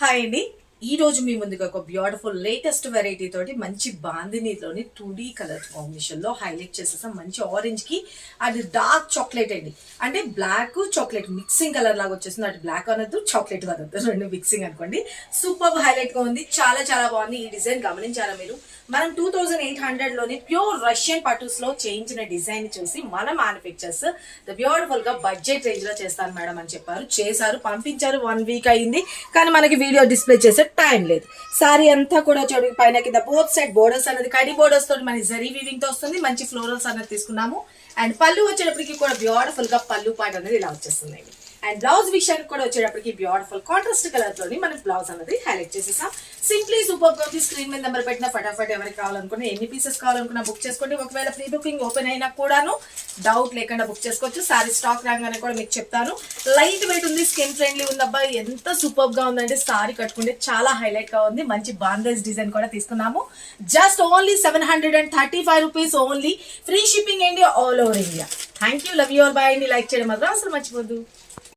Hi అండి. ఈ రోజు మీ ముందుకు ఒక బ్యూటిఫుల్ లేటెస్ట్ వెరైటీ తోటి మంచి బాందినీలోని 2D కలర్ కాంబినేషన్ లో హైలైట్ చేసేసాం. మంచి ఆరెంజ్ కి అది డార్క్ చాక్లెట్ అండి. అంటే బ్లాక్ చాక్లెట్ మిక్సింగ్ కలర్ లాగా వచ్చేసింది. అటు బ్లాక్ అనొద్దు, చాక్లెట్ అనొద్దు, రెండు మిక్సింగ్ అనుకోండి. సూపర్ హైలైట్ గా ఉంది. చాలా చాలా బాగుంది. ఈ డిజైన్ గమనించారా మీరు? మనం 2800 లోని ప్యూర్ రష్యన్ పటూస్ లో చేయించిన డిజైన్ చూసి మన మ్యానుఫ్యాక్చర్స్ బ్యూటిఫుల్ గా బడ్జెట్ రేంజ్ లో చేస్తాను మేడం అని చెప్పారు. చేశారు, పంపించారు. 1 వీక్ అయింది, కానీ మనకి వీడియో డిస్ప్లే చేసే టైం లేదు. సారీ అంతా కూడా చూడండి, పైన కింద బోత్ సైడ్ బోర్డర్స్ అనేది కడి బోర్డర్స్ తోటి మనకి జరీ వీవింగ్ తో వస్తుంది. మంచి ఫ్లోరల్స్ అనేది తీసుకున్నాము. అండ్ పళ్ళు వచ్చేటప్పటికి కూడా బ్యూటిఫుల్ గా పళ్ళు పాట అనేది ఇలా వచ్చేస్తుంది. అండ్ బ్లౌజ్ విషయానికి కూడా వచ్చేటప్పటికి బ్యూటిఫుల్ కాంట్రాస్ట్ కలర్ తోని మనం బ్లౌజ్ అనేది హైలైట్ చేసేసాం. సింప్లీ సూపర్ గా స్క్రీన్ మీద నెంబర్ పెట్టిన ఫటాఫట్ ఎవరికి కావాలనుకున్నా, ఎన్ని పీసెస్ కావాలనుకున్నా బుక్ చేసుకోండి. ఒకవేళ ప్రీ బుకింగ్ ఓపెన్ అయినా కూడాను డౌట్ లేకుండా బుక్ చేసుకోవచ్చు. సారీ స్టాక్ రాగానే కూడా మీకు చెప్తాను. లైట్ వెయిట్ ఉంది, స్కిన్ ఫ్రెండ్లీ ఉంది. అబ్బాయి ఎంత సూపర్ గా ఉందంటే సారీ కట్టుకుంటే చాలా హైలైట్ గా ఉంది. మంచి బాందేజ్ డిజైన్ కూడా తీసుకున్నాము. Just only 735 rupees only. Free shipping అండి all over India. Thank you, love you all. Bye అండి. లైక్ చేయడం మాత్రం అసలు మర్చిపోద్దు.